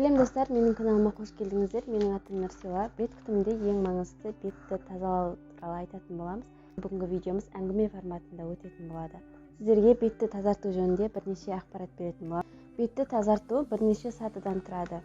Сәлем достар, менің каналыма қош келдіңіздер. Менің атым Нұрсила. Бет күтімінде ең маңызды бетті тазалау туралы айтатын боламыз. Бүгінгі видеомыз әңгіме форматында өтетін болады. Сіздерге бетті тазарту жөнінде бірнеше ақпарат беретін боламын. Бетті тазарту бірнеше сатыдан тұрады.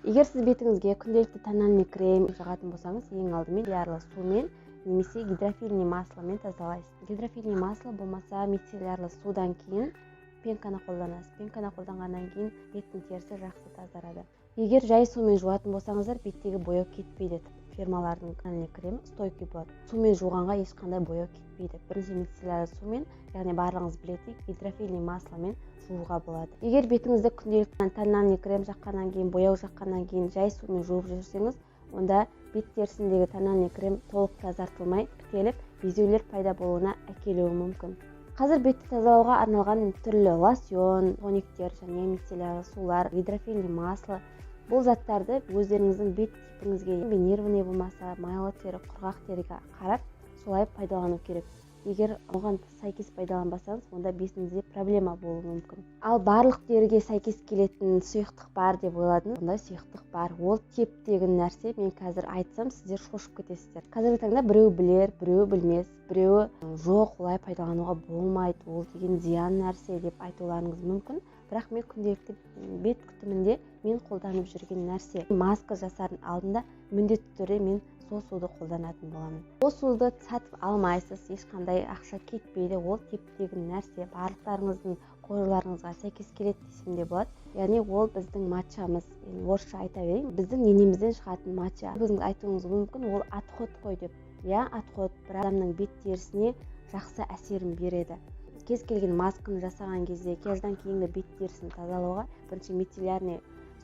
Егер сіз бетіңізге күнделікті тональный крем жағатын болсаңыз, ең алдымен мицеллярлы сумен немесе гидрофильный масломен тазалайсыз. Гидрофильный масло болмаса мицеллярлы судан кейін пенканы қолданасыз. Пенканы қолданғаннан кейін беттің терісі жақсы тазарады. Егер жай сумен жуатын болсаңыздар, беттегі бояу кетпейді. Фирмалардың тональный крем стойкий болады. Сумен жуғанға ешқандай бояу кетпейді. Бірінші мицеллярлы сумен, яғни барлығыңыз білетін гидрофильный масломен жууға болады. Егер бетіңізді күнделікті тональный крем жаққаннан кейін, бояу жаққаннан кейін жай сумен жуып жүрсеңіз, онда бет терісіндегі тональный крем толық тазартылмай, бітеліп, безеулер пайда болуына әкелуі мүмкін. Қазір бетті тазалауға арналған түрлі лосьон, тониктер және мицеллярлы сулар, гидрофильный масло. Бұл заттарды өздеріңіздің бет типіңізге, нервный болмаса, майлы тері, құрғақ теріге қарап, солай пайдалану керек. Егер оған сәйкес пайдаланбасаңыз, онда бетіңізде проблема болуы мүмкін. Ал барлық теріге сәйкес келетін сұйықтық бар деп ойладым. Онда сұйықтық бар. Ол теп деген нәрсе. Мен қазір айтсам, сіздер шошып кетесіздер. Қазіргі таңда біреу білер, біреу білмес, біреу жоқ, олай пайдалануға болмайды, ол деген зиян нәрсе деп айтуларыңыз мүмкін. Бірақ мен күнделікті бет күтімінде мен қолданып жүрген нәрсе. Маска жасардың алдында міндетті түрде мен сол суды қолданатын боламын. Ол суды сатып алмайсыз, ешқандай ақша кетпейді. Ол теп-тегін нәрсе, барлықтарыңыздың кожаларыңызға сәйкес келеді десем де болады. Яғни ол біздің матчамыз. Орысша айта берейін, біздің енемізден шығатын матча. Өзіңіз айтуыңыз мүмкін, ол отход қой деп. Отход бір адамның бет терісіне жақсы әсерін береді. Кез келген масканы жасаған кезде, кезден кейінгі бет терісін тазалауға бірінші мицеллярный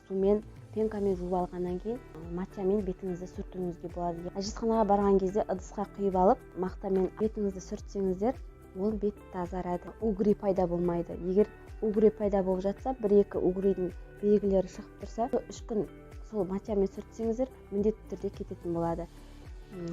сумен, пенкамен жуып алғаннан кейін матчамен бетіңізді сүртуіңізге болады. Әжетханаға барған кезде ыдысқа құйып алып, мақтамен бетіңізді сүртсеңіздер, ол бет тазарады. Угри пайда болмайды. Егер угри пайда болып жатса, 1-2 угридің белгілері шығып тұрса, 3 күн сол матчамен сүртсеңіздер, міндетті түрде кететін болады.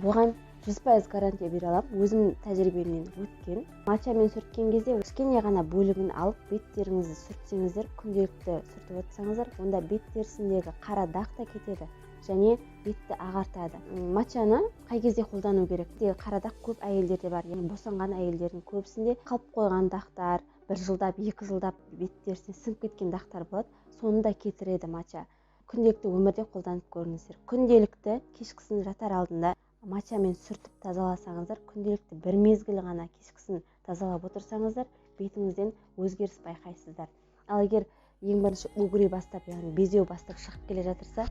Оған 100% гарантия бере аламын. Өзім тәжірибемнен өткен. Матчамен сүрткен кезде кішкене ғана бөлігін алып, беттеріңізді сүртсеңіздер, күнделікті сүртіп отырсаңыздар, онда бет терісіндегі қара дақ та кетеді және бетті ағартады. Матчаны қай кезде қолдану керек? Қара дақ көп әйелдерде бар. Яғни босанған әйелдердің көбісінде қалып қойған дақтар, 1 жылдап, 2 жылдап бет терісіне сіңіп кеткен дақтар болады. Соны да кетіреді матча. Күнделікті өмірде қолданып көріңіздер. Күнделікті кешкісін жатар алдында матчамен сүртіп тазаласаңыздар, күнделікті бір мезгіл ғана кешкісін тазалап отырсаңыздар, бетіңізден өзгеріс байқайсыздар. Ал егер ең бірінші угри бастап, яғни безеу бастап шығып келе жатырса,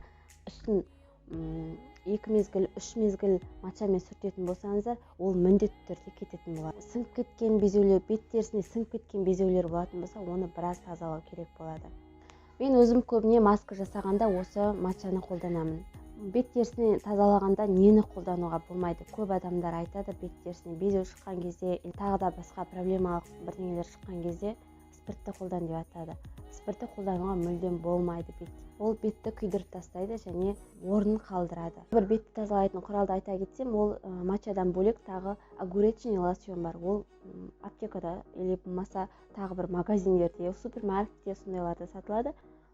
үстін 2 мезгіл, 3 мезгіл матчамен сүртетін болсаңыздар, ол міндетті түрде кететін болады. Сіңіп кеткен безеулер, бет терісіне сіңіп кеткен безеулер болатын болса, оны біраз тазалау керек болады. Мен өзім көбіне маска жасағанда осы матчаны қолданамын. Бет терісіне тазалағанда нені қолдануға болмайды? Көп адамдар айтады, бет терісіне безеу шыққан кезде, тағы да басқа проблемалық бірдеңелер шыққан кезде спиртті қолдан деп айтады. Спиртті қолдануға мүлдем болмайды бет. Ол бетті күйдіріп тастайды және орнын қалдырады. Бір бетті тазалайтын құралды айта кетсем, ол матчадан бөлек тағы огуречный лосьон бар. Ол аптекада или болмаса тағы бір магазиндерде, супермаркетте сондайларда сатылады.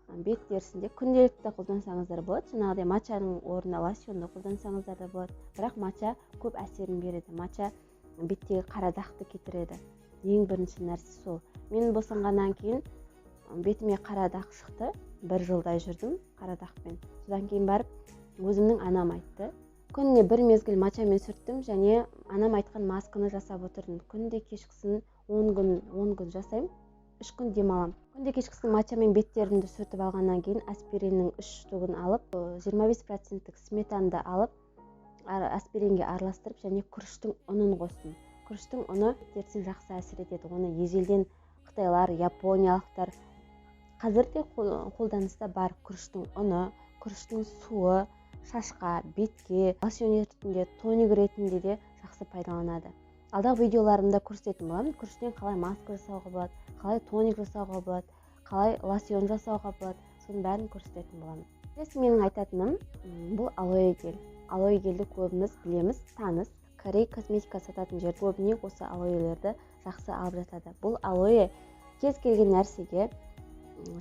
Бет терісінде күнделікті қолдансаңыздар болады. Жаңағыдай матчаның орнына лосьонды қолдансаңыздар да болады. Бірақ матча көп әсерін береді. Матча беттегі қара дақты кетіреді. Ең бірінші нәрсе сол. Мен босанғаннан кейін бетіме қара дақ шықты. 1 жылдай жүрдім қара дақпен. Содан кейін барып өзімнің анам айтты. Күніне 1 мезгіл матчамен сүрттім және анам айтқан масканы жасап отырдым. Күнде кешкісін 10 күн жасаймын. 3 күн демалам. Күнде кешкісін матчамен беттерімді сүртіп алғаннан кейін аспириннің 3 штугын алып, 25% сметанды алып, аспиринге араластырып және күріштің ұнын қостым. Күріштің ұны терісіне жақсы әсер етеді. Оны ежелден Қытайлар, япониялықтар қазір де қолданыста бар. Күріштің ұны, күріштің суы шашқа, бетке, лосьон ретінде, тоник ретінде де жақсы пайдаланады. Алдағы видеоларымда көрсететін боламын. Күріштен қалай маска жасауға болады, қалай тоник жасауға болады, қалай лосьон жасауға болады, соның бәрін көрсететін боламын. Менің айтатыным, бұл алоэ гель. Алоэ гельді көбіміз білеміз, таныс. Корей косметика сататын жер көбіне осы алоэлерді жақсы алып жатады. Бұл алоэ кез келген нәрсеге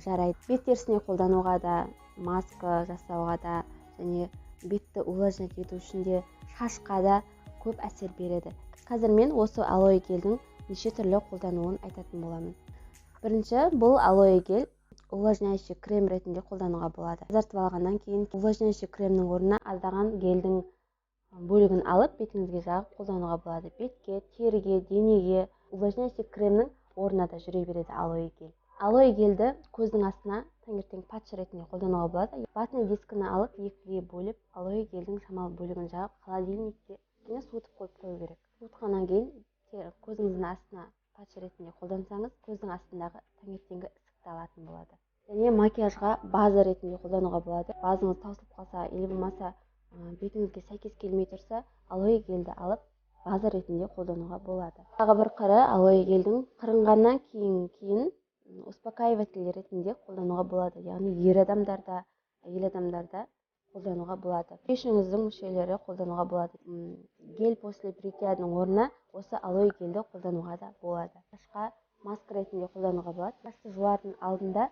жарайды. Бет терісіне қолдануға да, маска жасауға да және бетті увлажнять ету үшін де, шашқа да көп әсер береді. Қазір мен осы алоэ гельдің неше түрлі қолдануын айтатын боламын. Бірінші, бұл алоэ гель увлажняющий крем ретінде қолдануға болады. Тазартып алғаннан кейін увлажняющий кремнің орнына аздаған гельдің бөлігін алып, бетіңізге жағып қолдануға болады. Бетке, теріге, денеге увлажняющий кремнің орнына да жүре береді алоэ гель. Алоэ гельді көздің астына таңертең патч ретінде қолдануға болады. Ватный дискіні алып, екіге бөліп, алоэ гельдің шамалы бөлігін жағып, холодильникте суытып қойып қою керек. Суытқаннан кейін көзіңіздің астына патч ретінде қолдансаңыз, көздің астындағы таңертеңгі ісікті алатын болады. Және макияжға база ретінде қолдануға болады. Базыңыз таусылып қалса, или болмаса бетіңізге сәйкес келмей тұрса, алоэ гельді алып, база ретінде қолдануға болады. Тағы бір қыры, алоэ гельдің қырынғаннан кейін успокаиватель ретінде қолдануға болады. Яғни ер адамдарда, әйел адамдарда қолдануға болады. Пешіңіздің мүшелері қолдануға болады. Гель после бритьяның орнына осы алоэ гельді қолдануға да болады. Шашқа маска ретінде қолдануға болады. Шашты жуардың алдында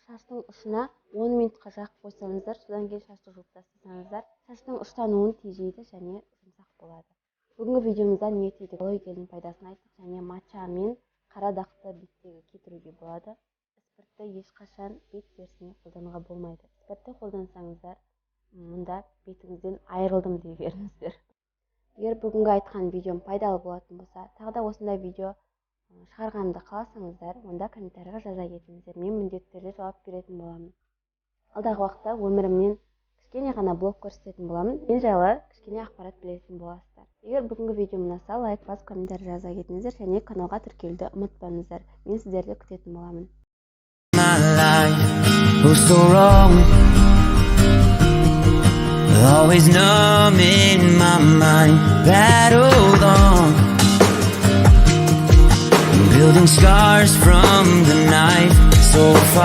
шаштың ұшына 10 минутқа жағып қойсаңыздар, содан кейін шашты жуып тастасаңыздар, шаштың ұштануын тежейді және жұмсақ болады. Бүгінгі видеомызда не етейдік? Алоэ гельдің пайдасын айттық және матча мен қара дақты беттегі кетіруге болады. Спиртті ешқашан бет терісіне қолдануға болмайды. Спиртті қолдансаңыздар, мұнда бетіңізден айырылдым дей беріңіздер. Егер бүгінгі айтқан видеом пайдалы болатын болса, тағы да осындай видео шығарғанымды қаласаңыздар, онда комментарийға жаза кетіңіздер. Мен міндетті түрде жауап беретін боламын. Алдағы уақытта өмірімнен кішкене ғана блог көрсететін боламын. Мен жайлы кішкене ақпарат білетін боласыздар. Егер бүгінгі видеом ұнаса, лайк басып, комментарий жаза кетіңіздер және каналға тіркелуді ұмытпаңыздар. Мен сіздерді күтетін боламын. Always numb in my mind, battled on, building scars from the knife so far.